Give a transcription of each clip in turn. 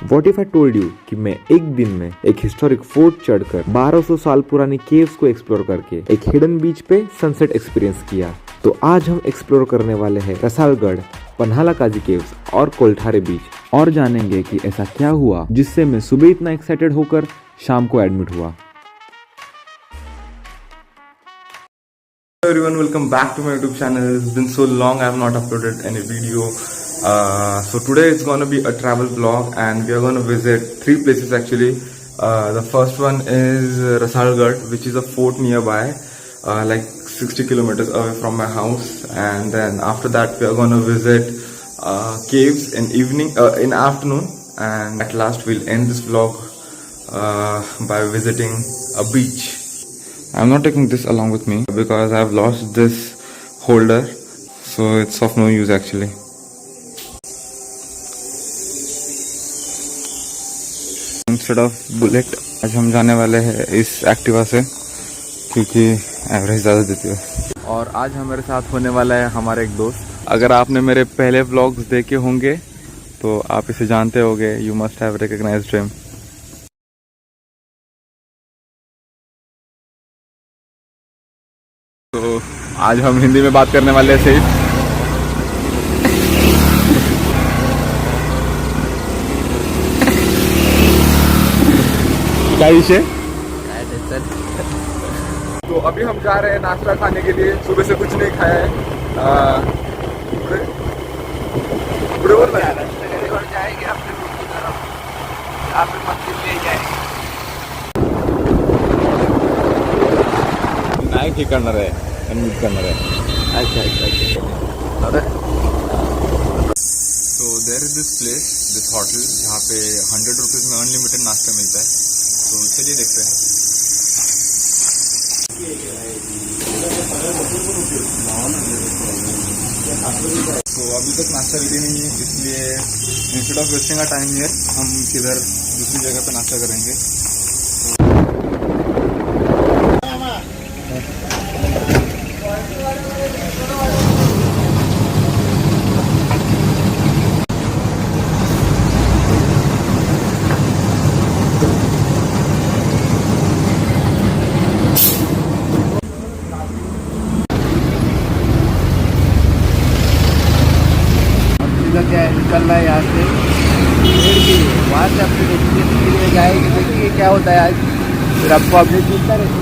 What if I told you कि मैं एक दिन में एक हिस्टोरिक फोर्ट चढ़कर 1200 साल पुरानी केव्स को एक्सप्लोर करके एक हिडन बीच पे सनसेट एक्सपीरियंस किया। तो आज हम एक्सप्लोर करने वाले हैं रसालगढ़, पन्हाला काजी केव्स और कोल्ठारे बीच और जानेंगे कि ऐसा क्या हुआ जिससे मैं सुबह इतना एक्साइटेड होकर शाम को एडमिट हुआ। Hello everyone, welcome back to my YouTube channel. It's been so long I have not uploaded any video. So today it's gonna be a travel vlog and we are gonna visit 3 places actually. The first one is Rasalgarh, which is a fort nearby, like 60 kilometers away from my house. And then after that we are gonna visit caves in afternoon. And at last we'll end this vlog by visiting a beach. I'm not taking this along with me because I've lost this holder, so it's of no use actually. Instead of bullet, आज हम जाने वाले हैं इस Activa से क्योंकि average ज़्यादा देती है। और आज हमारे साथ होने वाला है हमारा एक दोस्त। अगर आपने मेरे पहले व्लॉग्स देखे होंगे तो आप इसे जानते होंगे। You must have recognised him. तो आज हम हिंदी में बात करने वाले हैं सही। क्या विषय? तो अभी हम जा रहे हैं नाश्ता खाने के लिए। सुबह से कुछ नहीं खाया है। नाइक ही करना रहे, अनम्यूट करना रहे। अच्छा। तो there is this place, this hotel जहाँ पे 100 रुपीज़ में अनलिमिटेड नाश्ता मिलता है। तो चलिए देखते हैं। तो अभी तक नाश्ता रेडी नहीं है, इसलिए instead of wasting a time here हम किधर दूसरी जगह पे नाश्ता करेंगे। क्या है, निकल रहा है यहाँ से वहाँ से अपने डेस्टिनेशन के लिए जाएंगे। देखिए क्या होता है आज, फिर आपको अपडेट मिलता रहेगा।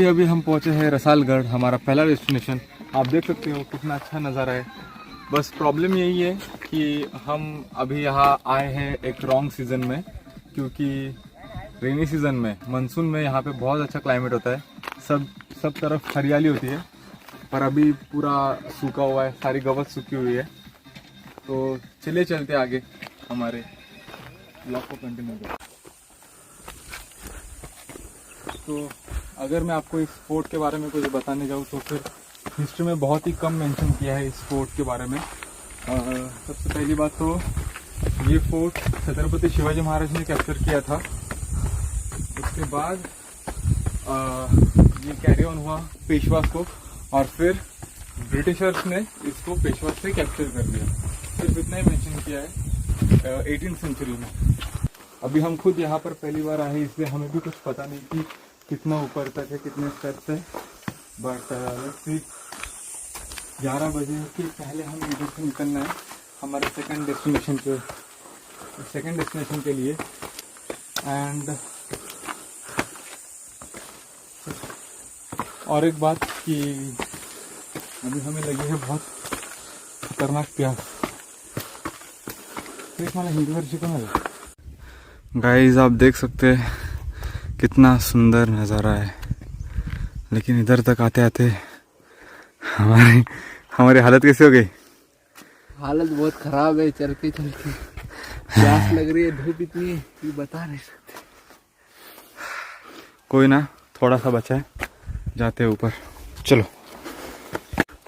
अभी हम पहुंचे हैं रसालगढ़, हमारा पहला डेस्टिनेशन। आप देख सकते हो कितना अच्छा नज़ारा है। बस प्रॉब्लम यही है कि हम अभी यहाँ आए हैं एक रॉन्ग सीज़न में, क्योंकि रेनी सीज़न में, मानसून में यहाँ पे बहुत अच्छा क्लाइमेट होता है। सब तरफ हरियाली होती है, पर अभी पूरा सूखा हुआ है, सारी गवत सूखी हुई है। तो चलिए चलते आगे हमारे ब्लॉग को कंटिन्यू करें। तो अगर मैं आपको इस फोर्ट के बारे में कुछ बताने जाऊँ तो फिर हिस्ट्री में बहुत ही कम मेंशन किया है इस फोर्ट के बारे में। सबसे पहली बात तो ये फोर्ट छत्रपति शिवाजी महाराज ने कैप्चर किया था। उसके बाद ये कैरी ऑन हुआ पेशवास को, और फिर ब्रिटिशर्स ने इसको पेशवास से कैप्चर कर दिया। सिर्फ इतना ही मेंशन किया है 18th सेंचुरी में। अभी हम खुद यहाँ पर पहली बार आए, इसलिए हमें भी कुछ पता नहीं कि कितना ऊपर तक है, कितने स्टेप्स है। बट 11 बजे के पहले हम इधर से निकलना है हमारे सेकंड डेस्टिनेशन के लिए। एंड और एक बात कि अभी हमें लगी है बहुत खतरनाक प्यास। मला हिंदी वर शिकवणार। गाइस आप देख सकते हैं कितना सुंदर नज़ारा है, लेकिन इधर तक आते आते हमारी हालत कैसी हो गई? हालत बहुत खराब है, चलते चलते प्यास लग रही है, धूप इतनी है कि बता नहीं सकते। कोई ना, थोड़ा सा बचा है, जाते हैं ऊपर। चलो,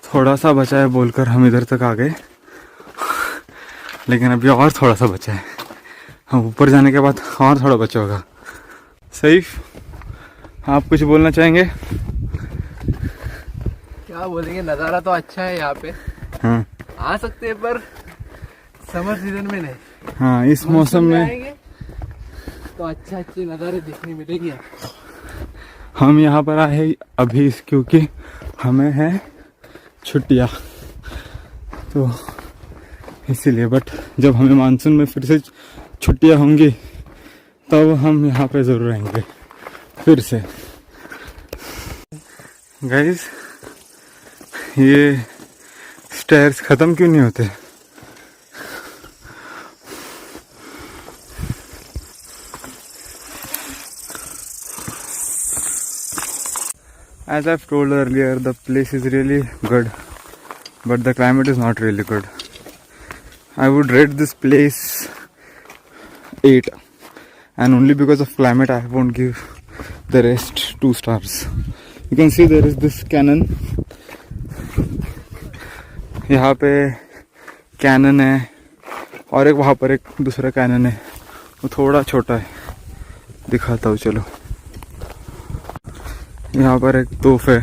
थोड़ा सा बचा है बोलकर हम इधर तक आ गए, लेकिन अभी और थोड़ा सा बचा है। हम ऊपर जाने के बाद और थोड़ा बचा होगा। सैफ, आप कुछ बोलना चाहेंगे? क्या बोलेंगे, नज़ारा तो अच्छा है यहाँ पे, हाँ आ सकते हैं पर समर सीजन में नहीं। हाँ, इस मौसम में आएंगे तो अच्छे नज़ारे देखने मिलेंगे। हम यहाँ पर आए अभी क्योंकि हमें है छुट्टियाँ, तो इसीलिए। बट जब हमें मानसून में फिर से छुट्टियाँ होंगी तब हम यहाँ पे ज़रूर आएंगे फिर से। गाइस, ये स्टेयर्स ख़त्म क्यों नहीं होते? As I've told earlier, the place is really good, but the climate is not really good. I would rate this place 8, and only because of climate I won't give the rest 2 stars. You can see there is this cannon. यहाँ पे cannon है और एक वहाँ पर एक दूसरा cannon है, वो थोड़ा छोटा है, दिखाता हूँ चलो। यहाँ पर एक तोप है,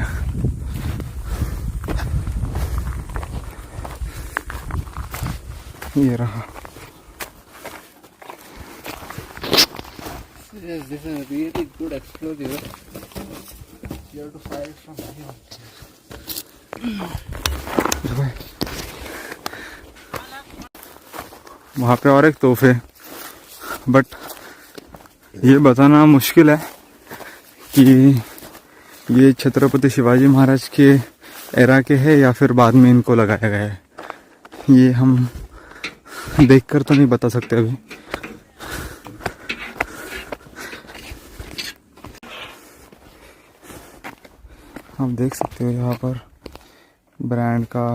ये रहा। Yes, this is really good explosive. You have to fire it from here. वहाँ पे और एक तोप है, बट ये बताना मुश्किल है कि ये छत्रपति शिवाजी महाराज के एरा के है या फिर बाद में इनको लगाया गया है। ये हम देखकर तो नहीं बता सकते अभी। आप देख सकते हो यहाँ पर ब्रांड का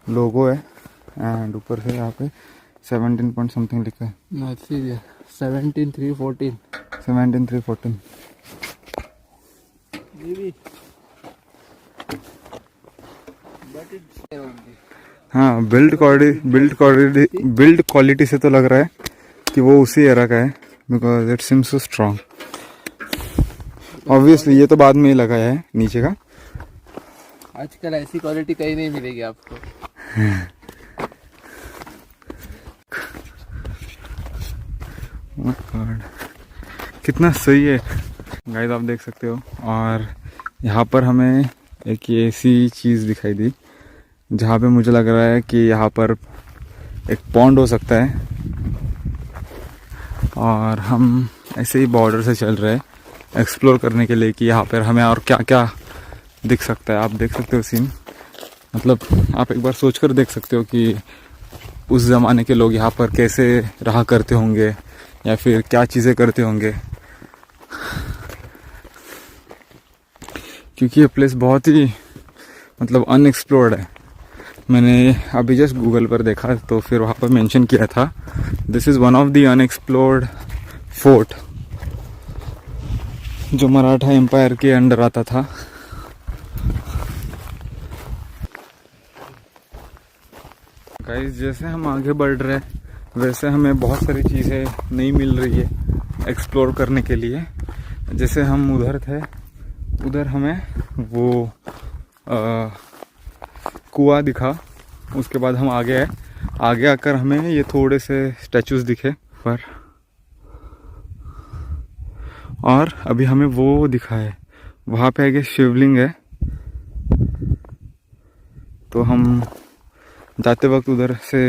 लोगो है, एंड ऊपर से यहाँ पे 17 पॉइंट समथिंग लिखा है। No, it's serious. 17,314. 17,314। Maybe. But it's there only. हाँ, बिल्ड क्वालिटी से तो लग रहा है कि वो उसी एरा का है, because it seems so strong. Obviously ये तो बाद में ही लगाया है नीचे का। आजकल ऐसी क्वालिटी कहीं नहीं मिलेगी आपको। कितना सही है गाइस, आप देख सकते हो। और यहाँ पर हमें एक ऐसी चीज़ दिखाई दी जहाँ पे मुझे लग रहा है कि यहाँ पर एक पॉन्ड हो सकता है, और हम ऐसे ही बॉर्डर से चल रहे हैं एक्सप्लोर करने के लिए कि यहाँ पर हमें और क्या क्या दिख सकता है। आप देख सकते हो सीन, मतलब आप एक बार सोच कर देख सकते हो कि उस ज़माने के लोग यहाँ पर कैसे रहा करते होंगे या फिर क्या चीज़ें करते होंगे, क्योंकि ये प्लेस बहुत ही मतलब अनएक्सप्लोर्ड है। मैंने अभी जस्ट गूगल पर देखा तो फिर वहाँ पर मेंशन किया था, this is one of the unexplored fort जो मराठा एम्पायर के अंडर आता था। गाइस, जैसे हम आगे बढ़ रहे हैं वैसे हमें बहुत सारी चीज़ें नहीं मिल रही है एक्सप्लोर करने के लिए। जैसे हम उधर थे, उधर हमें वो कुआं दिखा, उसके बाद हम आगे आए, आगे आकर हमें ये थोड़े से स्टैचूज दिखे पर, और अभी हमें वो दिखा है वहाँ पे आगे शिवलिंग है। तो हम जाते वक्त उधर से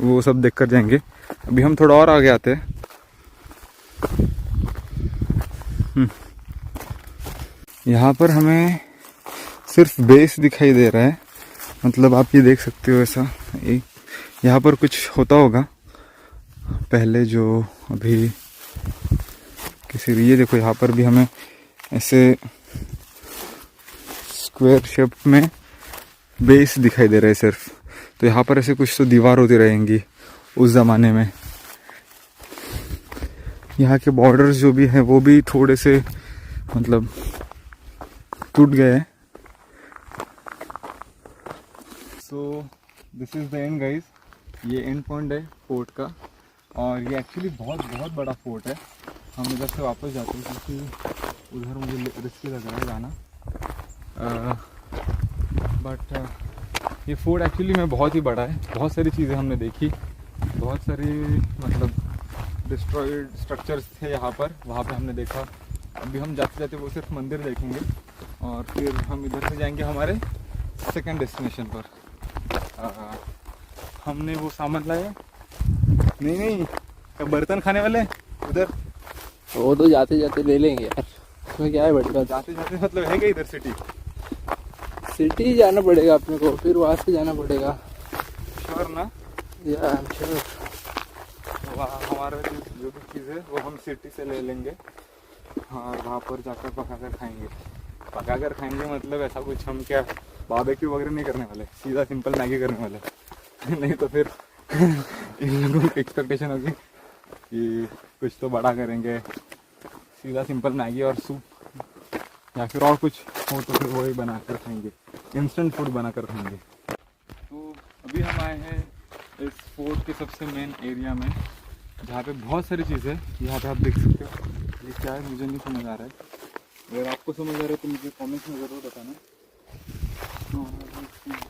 वो सब देख कर जाएंगे। अभी हम थोड़ा और आगे आते हैं। यहाँ पर हमें सिर्फ बेस दिखाई दे रहा है, मतलब आप ये देख सकते हो ऐसा एक यहाँ पर कुछ होता होगा पहले जो अभी किसी, ये देखो यहाँ पर भी हमें ऐसे स्क्वायर शेप में बेस दिखाई दे रहा है सिर्फ। तो यहाँ पर ऐसे कुछ तो दीवार होती रहेंगी उस ज़माने में। यहाँ के बॉर्डर्स जो भी हैं वो भी थोड़े से मतलब टूट गए हैं। So this is the end guys. ये एंड पॉइंट है फोर्ट का, और ये एक्चुअली बहुत बहुत बड़ा फोर्ट है। हम इधर से वापस जाते हैं क्योंकि उधर मुझे रिस्की लग रहा है जाना। बट ये फोर्ट एक्चुअली में बहुत ही बड़ा है। बहुत सारी चीज़ें हमने देखी, बहुत सारी मतलब डिस्ट्रॉयड स्ट्रक्चर्स थे यहाँ पर, वहाँ पे हमने देखा। अभी हम जाते जाते वो सिर्फ मंदिर देखेंगे और फिर हम इधर से जाएंगे हमारे सेकंड डेस्टिनेशन पर। हमने वो सामान लाया नहीं बर्तन खाने वाले उधर, वो तो जाते जाते ले लेंगे यार, उसमें क्या है बड़ी बात। जाते जाते मतलब है क्या इधर सिटी जाना पड़ेगा अपने को, फिर वहाँ से जाना पड़ेगा। श्योर ना? या आई एम श्योर। वहाँ हमारा जो भी चीज़ है वो हम सिटी से ले लेंगे। हाँ, वहाँ पर जाकर पका कर खाएंगे। पका कर खाएंगे मतलब ऐसा कुछ हम क्या बारबेक्यू वगैरह नहीं करने वाले, सीधा सिंपल मैगी करने वाले। नहीं तो फिर इन लोगों की एक्सपेक्टेशन होगी कि कुछ तो बड़ा करेंगे। सीधा सिंपल मैगी और सूप या फिर और कुछ हो तो फिर वही बना कर खाएंगे, इंस्टेंट फूड बना कर खाएंगे। तो अभी हम आए हैं इस फोर्ट के सबसे मेन एरिया में, जहाँ पे बहुत सारी चीज़ें है। यहाँ पे आप देख सकते हो। ये क्या है मुझे नहीं समझ आ रहा है। अगर आपको समझ आ रहा है तो मुझे कमेंट्स में ज़रूर बताना।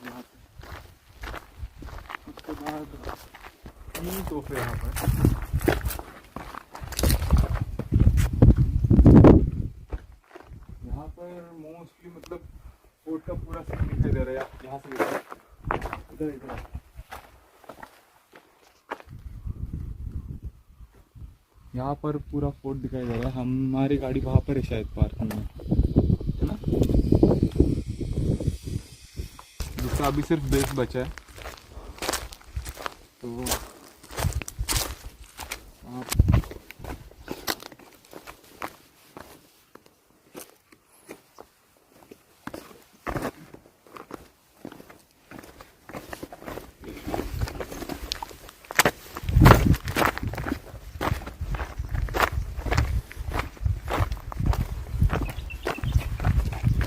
यहाँ पे उसके बाद तो फिर यहाँ पर मोस्टली मतलब फोर्ट का पूरा सीन दिखाई दे रहा है। यहाँ से इधर इधर यहाँ पर पूरा फोर्ट दिखाई दे रहा है। हमारी गाड़ी वहाँ पर है शायद पार्किंग में, है ना? जिसका अभी सिर्फ बेस बचा है। तो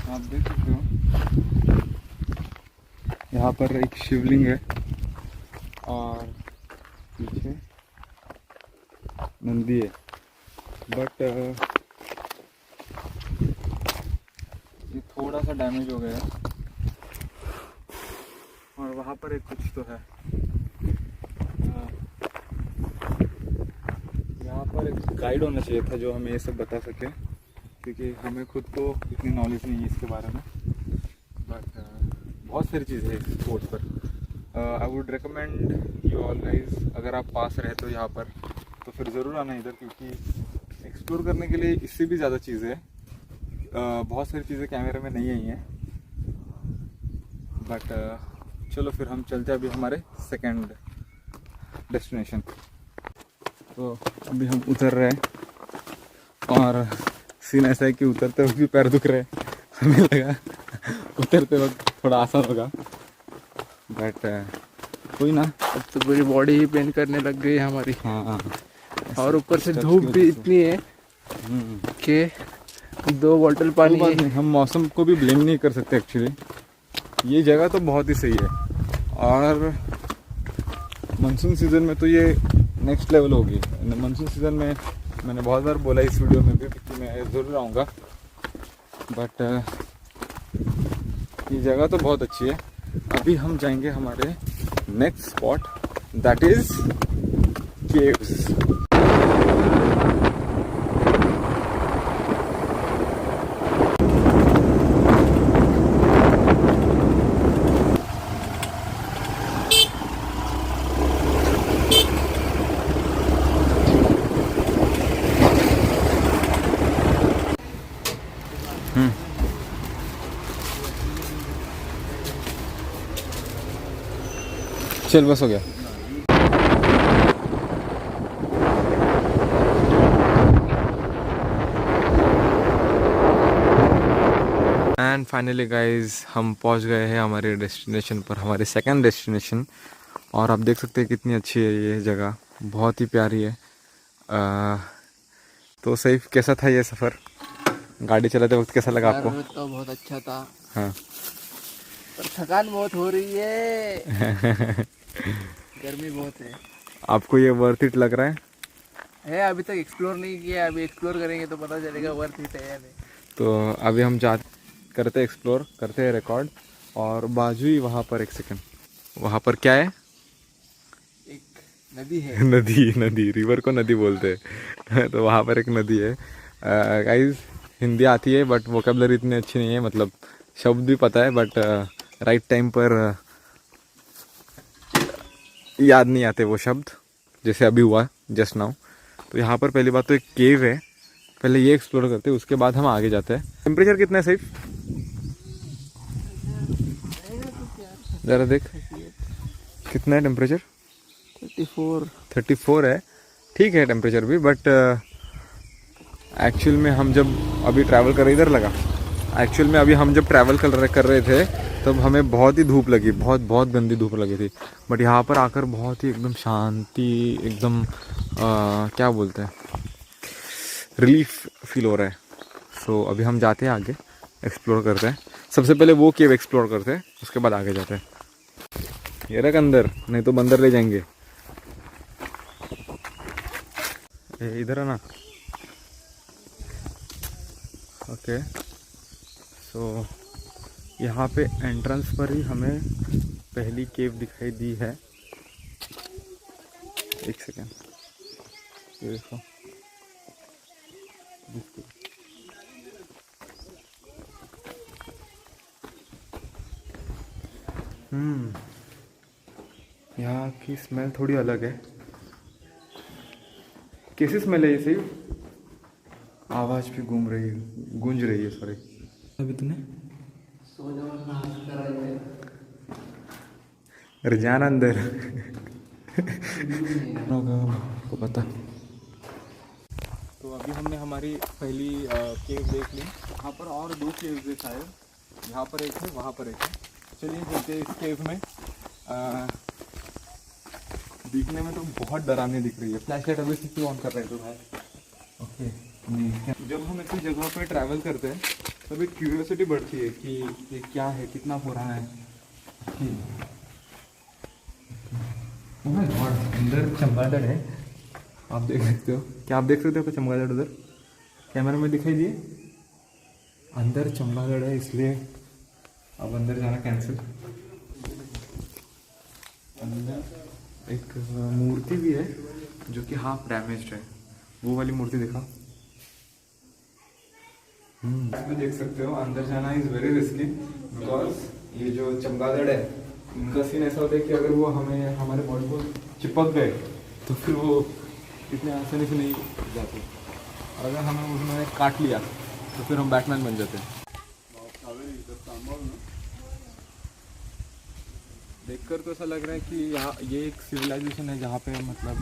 आप देख सकते हो यहाँ पर एक शिवलिंग है और पीछे नंदी है। बट ये थोड़ा सा डैमेज हो गया है और वहाँ पर एक कुछ तो है। यहाँ पर एक गाइड होना चाहिए था जो हमें ये सब बता सके, क्योंकि हमें खुद को इतनी नॉलेज नहीं है इसके बारे में। बट बहुत सारी चीज़ें हैं इस फोर्ट पर। I would recommend you all guys, अगर आप पास रहे तो यहाँ पर तो फिर ज़रूर आना इधर, क्योंकि एक्सप्लोर करने के लिए इससे भी ज़्यादा चीज़ें हैं। बहुत सारी चीज़ें कैमरे में नहीं आई हैं। बट चलो फिर हम चलते हैं अभी हमारे सेकंड डेस्टिनेशन। तो अभी हम उतर रहे हैं और सीन ऐसा है कि उतरते वक्त भी पैर दुख रहे हैं। हमें लगा उतरते वक्त थोड़ा आसान होगा, बट कोई ना। अब तो पूरी बॉडी ही पेन करने लग गई है हमारी। हाँ, और ऊपर से धूप भी इतनी है कि 2 बोतल पानी बात नहीं, हम मौसम को भी ब्लेम नहीं कर सकते एक्चुअली। ये जगह तो बहुत ही सही है और मानसून सीज़न में तो ये नेक्स्ट लेवल होगी। मानसून सीज़न में मैंने बहुत बार बोला इस वीडियो में भी कि मैं ज़रूर आऊँगा। बट ये जगह तो बहुत अच्छी है। अभी हम जाएंगे हमारे next spot, that is caves. चल बस हो गया। फाइनली गाइस हम पहुंच गए हैं हमारे डेस्टिनेशन पर, हमारे सेकंड डेस्टिनेशन। और आप देख सकते हैं कितनी अच्छी है ये जगह, बहुत ही प्यारी है। तो सैफ, कैसा था ये सफ़र? गाड़ी चलाते वक्त कैसा लगा आपको? तो बहुत अच्छा था, हाँ पर थकान बहुत हो रही है। गर्मी बहुत है। आपको ये वर्थ इट लग रहा है? अभी तक एक्सप्लोर नहीं किया, अभी एक्सप्लोर करेंगे तो पता चलेगा वर्थ इट है या नहीं। तो अभी हम करते एक्सप्लोर, करते हैं रिकॉर्ड। और बाजू ही वहाँ पर, एक सेकंड, वहाँ पर क्या है? एक नदी है। नदी रिवर को नदी बोलते हैं। तो वहाँ पर एक नदी है। गाइस हिंदी आती है बट वोकेबलरी इतनी अच्छी नहीं है, मतलब शब्द भी पता है बट राइट टाइम पर याद नहीं आते वो शब्द, जैसे अभी हुआ जस्ट नाउ। तो यहाँ पर पहली बात तो एक केव है, पहले ये एक्सप्लोर करते हैं, उसके बाद हम आगे जाते हैं। टेम्परेचर कितना है सैफ? ज़रा देख कितना है टेम्परेचर? 34 है। ठीक है टेम्परेचर भी, बट एक्चुअल में हम जब अभी ट्रैवल कर रहे, इधर लगा, एक्चुअल में अभी हम जब ट्रैवल कर रहे थे तब हमें बहुत ही धूप लगी, बहुत गंदी धूप लगी थी। बट यहाँ पर आकर बहुत ही एकदम शांति, एकदम क्या बोलते हैं, रिलीफ फील हो रहा है। सो अभी हम जाते हैं आगे, एक्सप्लोर करते हैं। सबसे पहले वो केव एक्सप्लोर करते हैं, उसके बाद आगे जाते हैं। ये रख अंदर, नहीं तो बंदर ले जाएंगे। इधर है ना? ओके, सो यहाँ पे एंट्रेंस पर ही हमें पहली केव दिखाई दी है। एक सेकेंड, ये देखो, यहाँ की स्मेल थोड़ी अलग है। कैसी स्मेल है ये सही? आवाज़ भी गूंज रही है सॉरी। अभी तूने अरे जाना अंदर। को पता। तो अभी हमने हमारी पहली केव देख ली। यहाँ पर और 2 केव है शायद, यहाँ पर एक है, वहाँ पर एक है। चलिए चलते हैं इस केव में। दिखने में तो बहुत डरावनी दिख रही है। फ्लैशलाइट अभी से क्यों ऑन कर रहे हैं तो भाई? ओके, जब हम ऐसी जगह पे ट्रैवल करते हैं तब एक क्यूरियोसिटी बढ़ती है कि ये क्या है, कितना पुराना है। अंदर चमगादड़ है, आप देख सकते हो। क्या आप देख सकते हो? चमगादड़ उधर कैमरा में दिखाई दिए, अंदर चमगादड़ है, इसलिए अब अंदर जाना कैंसिल। अंदर एक मूर्ति भी है जो कि हाफ डैमेज्ड है, वो वाली मूर्ति दिखा। इसमें देख सकते हो अंदर जाना इज वेरी रिस्की, बिकॉज ये जो चमगादड़ है इनका सीन ऐसा होता है कि अगर वो हमें हमारे बॉडी को चिपक गए तो फिर वो इतने आसानी से नहीं जाते। अगर हमें उन्होंने काट लिया तो फिर हम बैटमैन बन जाते हैं। देखकर तो ऐसा लग रहा है कि यहाँ ये एक सिविलाइजेशन है जहाँ पे मतलब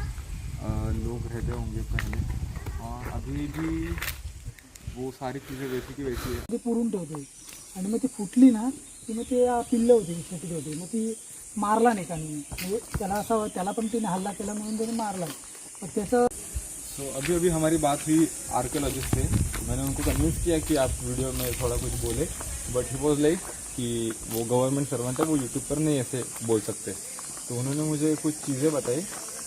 लोग रहते होंगे पहले, और अभी भी वो सारी चीज़ें वैसी की वैसी है। ते पुरून ठेवते आणि मग ती फुटली ना की मग ते पिल्लं होती, छोटी होती, मग ती मारला नाही कानी, म्हणजे त्याला असं, त्याला पण तिने हल्ला केला म्हणून त्याने मारला। पण त्याचं अभी अभी हमारी बात हुई आर्कियोलॉजिस्ट से। मैंने उनको कन्विंस किया कि आप वीडियो में थोड़ा कुछ बोले, बट ही वॉज लाइक कि वो गवर्नमेंट सर्वेंट है, वो यूट्यूब पर नहीं ऐसे बोल सकते। तो उन्होंने मुझे कुछ चीज़ें बताई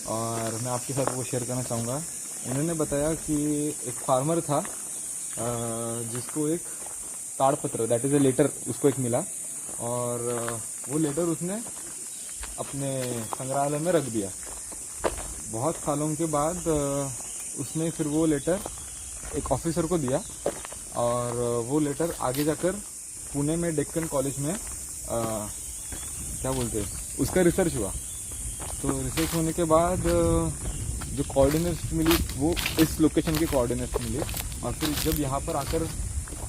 और मैं आपके साथ वो शेयर करना चाहूँगा। उन्होंने बताया कि एक फार्मर था जिसको एक ताड़पत्र, दैट इज़ ए लेटर, उसको एक मिला, और वो लेटर उसने अपने संग्रहालय में रख दिया। बहुत सालों के बाद उसने फिर वो लेटर एक ऑफिसर को दिया, और वो लेटर आगे जाकर पुणे में डेक्कन कॉलेज में क्या बोलते हैं, उसका रिसर्च हुआ। तो रिसर्च होने के बाद जो कोऑर्डिनेट्स मिली वो इस लोकेशन की कोऑर्डिनेट्स मिली, और फिर जब यहाँ पर आकर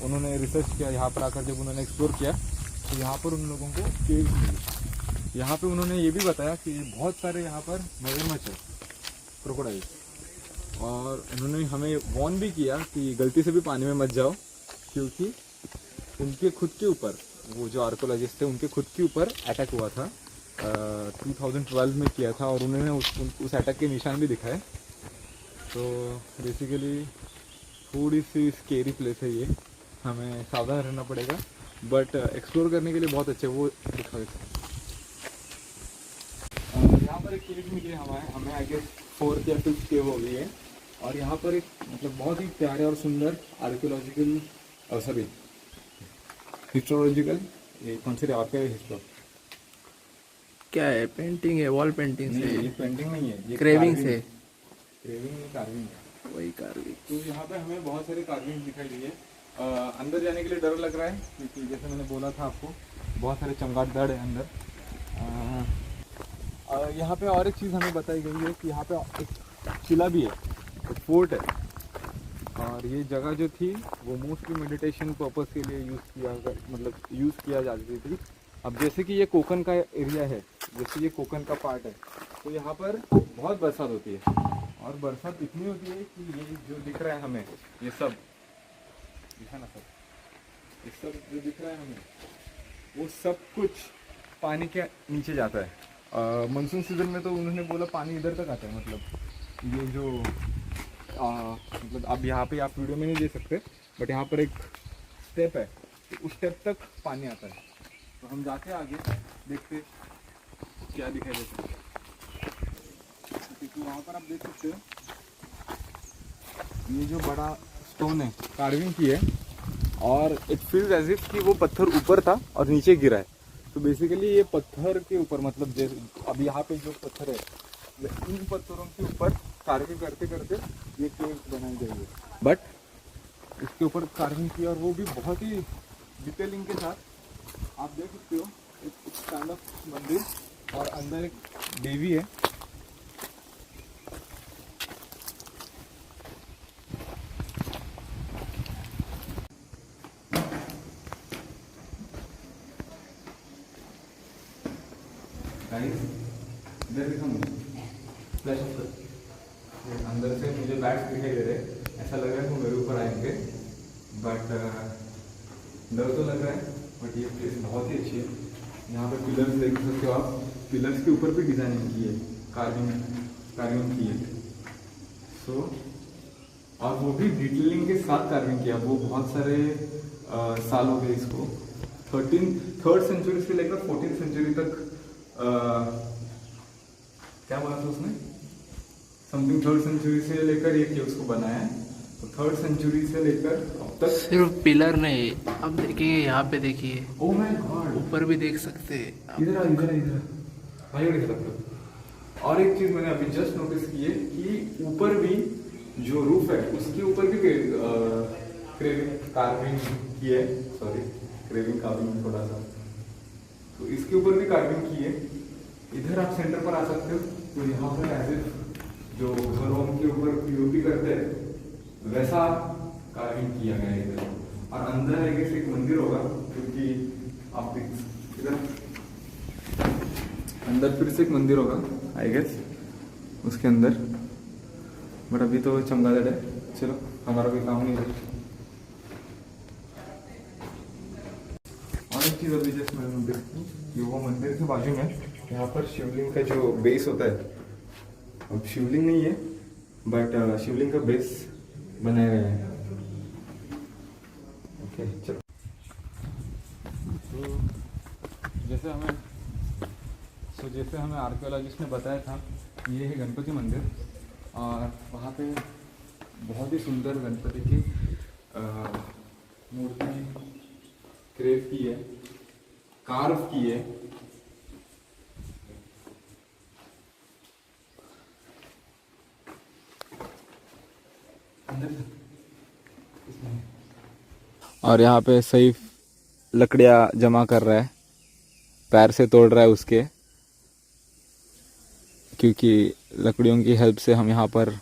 उन्होंने रिसर्च किया, यहाँ पर आकर जब उन्होंने एक्सप्लोर किया तो यहाँ पर उन लोगों को केव्स मिली। यहाँ पे उन्होंने ये भी बताया कि बहुत सारे यहाँ पर मगरमच्छ है, क्रोकोडाइल, और उन्होंने हमें वॉर्न भी किया कि गलती से भी पानी में मत जाओ, क्योंकि उनके खुद के ऊपर, वो जो आर्कोलॉजिस्ट थे उनके खुद के ऊपर अटैक हुआ था, 2012 में किया था, और उन्होंने उस अटैक के निशान भी दिखाए। तो बेसिकली थोड़ी सी स्केरी प्लेस है ये, हमें सावधान रहना पड़ेगा, बट एक्सप्लोर करने के लिए बहुत अच्छे। वो दिखाओ यहाँ पर एक केव मिली है हमें आई गेस 4th या 5th केव हो गई है, और यहाँ पर एक मतलब बहुत ही प्यारे और सुंदर आर्कियोलॉजिकल हिस्टोलॉजिकल, ये कौन से हिस्टो क्या है? पेंटिंग है, वॉल पेंटिंग नहीं, से, ये पेंटिंग नहीं है, ये क्रेविंग से, क्रेविंग नहीं, कार्विंग है। वही कार्विंग। तो यहाँ पे हमें बहुत सारे कार्विंग दिखाई दी है। अंदर जाने के लिए डर लग रहा है, क्योंकि जैसे मैंने बोला था आपको, बहुत सारे चमगादड़ है अंदर। यहाँ पे और एक चीज़ हमें बताई गई है कि यहाँ पे एक किला भी है, एक फोर्ट है, और ये जगह जो थी वो मोस्टली मेडिटेशन पर्पस के लिए यूज़ किया जाती थी। अब जैसे कि ये कोकन का एरिया है, जैसे ये कोकन का पार्ट है, तो यहाँ पर बहुत बरसात होती है, और बरसात इतनी होती है कि ये जो दिख रहा है हमें, ये सब दिखा ना, सब ये सब जो दिख रहा है हमें, वो सब कुछ पानी के नीचे जाता है। मानसून सीजन में तो उन्होंने बोला पानी इधर तक आता है, मतलब ये जो मतलब अब यहाँ पे आप वीडियो में नहीं देख सकते, बट यहाँ पर एक स्टेप है, तो उस स्टेप तक पानी आता है। तो हम जाते हैं आगे, देखते क्या दिखाई देता है, क्योंकि वहाँ पर आप देख सकते हो ये जो बड़ा स्टोन है कार्विंग की है, और इट फील्स एज इफ कि वो पत्थर ऊपर था और नीचे गिरा है। तो बेसिकली ये पत्थर के ऊपर, मतलब जैसे अब यहाँ पे जो पत्थर है, इन पत्थरों के ऊपर कार्विंग करते करते ये केव बनाई गई है, बट इसके ऊपर कार्विंग की, और वो भी बहुत ही डिटेलिंग के साथ। आप देख सकते हो एक स्टैंड ऑफ मंदिर, और अंदर एक देवी है। इधर दिखा मुझे फ्लैश ऑफ अंदर से मुझे बैट्स दिखाई दे रहे हैं, ऐसा लग रहा है वो मेरे ऊपर आएंगे, बट डर तो लग रहा है, बट ये प्लेस बहुत ही अच्छी है। यहाँ पे पिलर्स देख सकते हो आप, पिलर्स के ऊपर भी डिजाइनिंग की है, कार्विंग की है। सो और वो भी डिटेलिंग के साथ कार्विंग किया। वो बहुत सारे साल हो गए इसको, 3rd सेंचुरी से लेकर 14th सेंचुरी तक क्या बोला था उसने, समथिंग 3rd सेंचुरी से लेकर ये केव्स को बनाया है। तो 3rd सेंचुरी से लेकर अब तक सिर्फ पिलर नहीं, अब देखिए यहाँ पे देखिए, ओह माय गॉड, ऊपर भी देख सकते हैं। इधर भाई देख सकते हो। और एक चीज मैंने अभी जस्ट नोटिस की है कि ऊपर भी जो रूफ है उसके ऊपर भी क्रेविंग कार्विंग की है, क्रेविंग कार्विंग थोड़ा सा, तो इसके ऊपर भी कार्विंग की है। इधर आप सेंटर पर आ सकते हो, तो यहाँ पर ऐसे जो घरों के ऊपर पीओपी करते हैं वैसा कार्विंग किया गया है इधर। और अंदर है कि एक मंदिर होगा, क्योंकि आप इधर अंदर फिर से एक मंदिर होगा आई गेस उसके अंदर, बट अभी तो चमगादड़ है, चलो हमारा कोई काम नहीं है। और एक चीज़ अभी जस्ट मैंने नोटिस की, वो मंदिर के बाजू में यहाँ पर शिवलिंग का जो बेस होता है, अब शिवलिंग नहीं है बट शिवलिंग का बेस बनाया गया है। ओके चलो, तो जैसे हमें आर्कियोलॉजिस्ट ने बताया था, ये है गणपति मंदिर, और वहाँ पे बहुत ही सुंदर गणपति की मूर्ति क्रेव की है, कार्व की है। और यहाँ पे सैफ लकड़ियाँ जमा कर रहा है, पैर से तोड़ रहा है उसके, क्योंकि लकड़ियों की हेल्प से हम यहाँ पर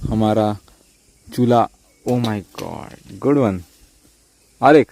हमारा चूल्हा। Oh my God, good one. और एक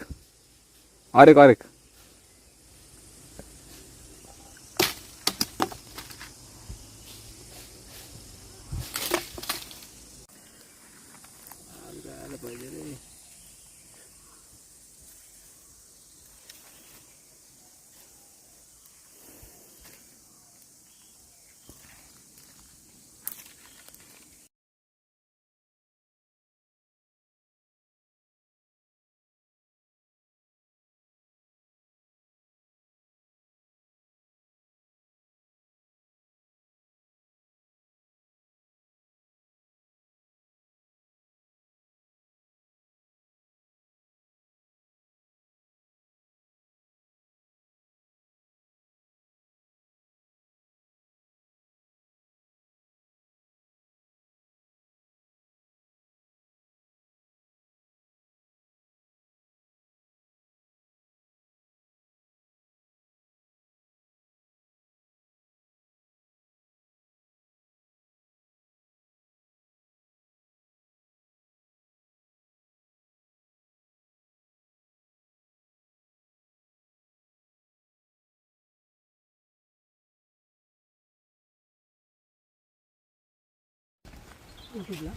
यूट्यूबला.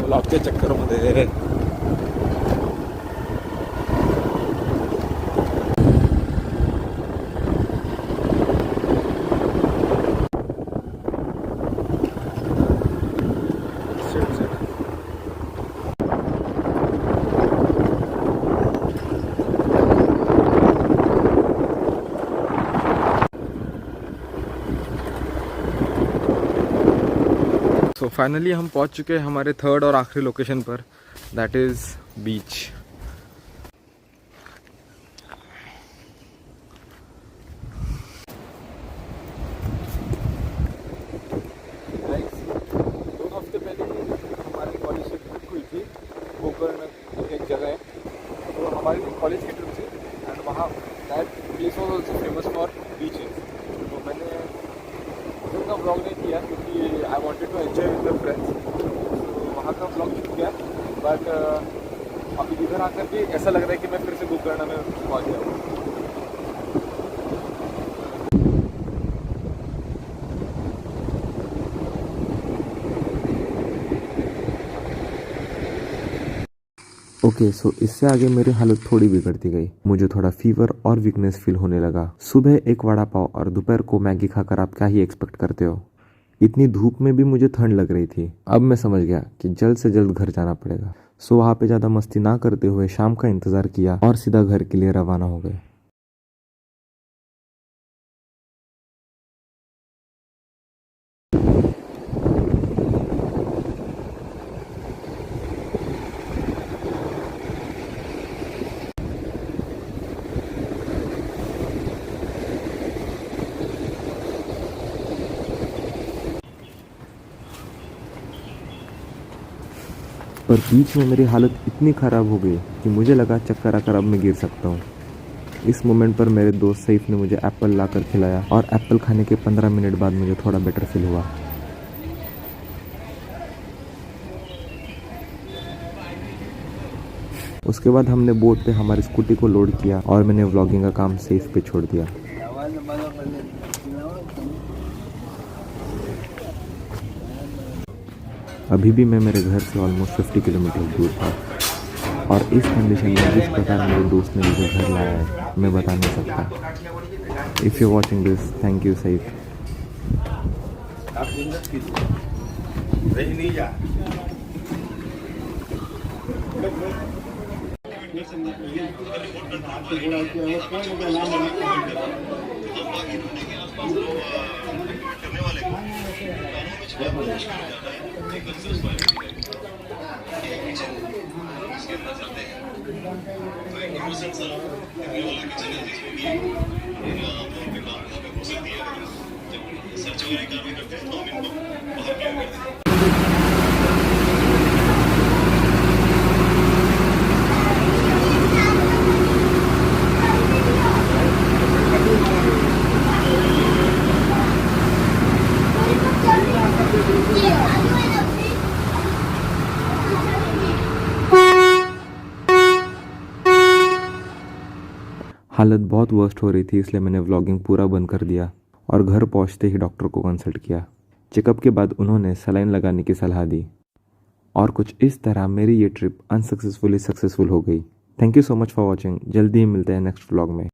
ब्लॉगच्या चक्करमध्ये तो फाइनली हम पहुंच चुके हैं हमारे थर्ड और आखिरी लोकेशन पर, दैट इज बीच. दो हफ्ते पहले हमारी कॉलेज की ट्रिप हुई थी गोकर्ण, एक जगह है, तो हमारी कॉलेज की ट्रिप थी एंड वहाँ that place was also famous for beaches. तो मैंने उनका ब्लॉग नहीं किया क्योंकि I wanted to enjoy with the friends, तो वहाँ का ब्लॉग छूट गया. बट अभी इधर आकर के ऐसा लग रहा है कि मैं फिर से गोकर्ण में पहुँच गया हूँ. ओके सो इससे आगे मेरी हालत थोड़ी बिगड़ती गई. मुझे थोड़ा फीवर और वीकनेस फील होने लगा. सुबह एक वड़ा पाव और दोपहर को मैगी खाकर आप क्या ही एक्सपेक्ट करते हो. इतनी धूप में भी मुझे ठंड लग रही थी. अब मैं समझ गया कि जल्द से जल्द घर जाना पड़ेगा. सो वहाँ पे ज़्यादा मस्ती ना करते हुए शाम का इंतज़ार किया और सीधा घर के लिए रवाना हो गए. पर बीच में मेरी हालत इतनी ख़राब हो गई कि मुझे लगा चक्कर आकर अब मैं गिर सकता हूँ. इस मोमेंट पर मेरे दोस्त सईफ ने मुझे एप्पल लाकर खिलाया और एप्पल खाने के 15 मिनट बाद मुझे थोड़ा बेटर फील हुआ. उसके बाद हमने बोट पे हमारी स्कूटी को लोड किया और मैंने व्लॉगिंग का काम सईफ पे छोड़ दिया. अभी भी मैं मेरे घर से ऑलमोस्ट 50 किलोमीटर दूर था और इस कंडीशन में जिस प्रकार मेरे दोस्त ने मुझे घर लाया है मैं बता नहीं सकता. If you watching this, thank you Saif. हालत बहुत वर्स्ट हो रही थी इसलिए मैंने व्लॉगिंग पूरा बंद कर दिया और घर पहुंचते ही डॉक्टर को कंसल्ट किया. चेकअप के बाद उन्होंने सलाइन लगाने की सलाह दी और कुछ इस तरह मेरी ये ट्रिप अनसक्सेसफुली सक्सेसफुल हो गई. Thank you so much for watching. जल्दी ही मिलते हैं नेक्स्ट व्लॉग में.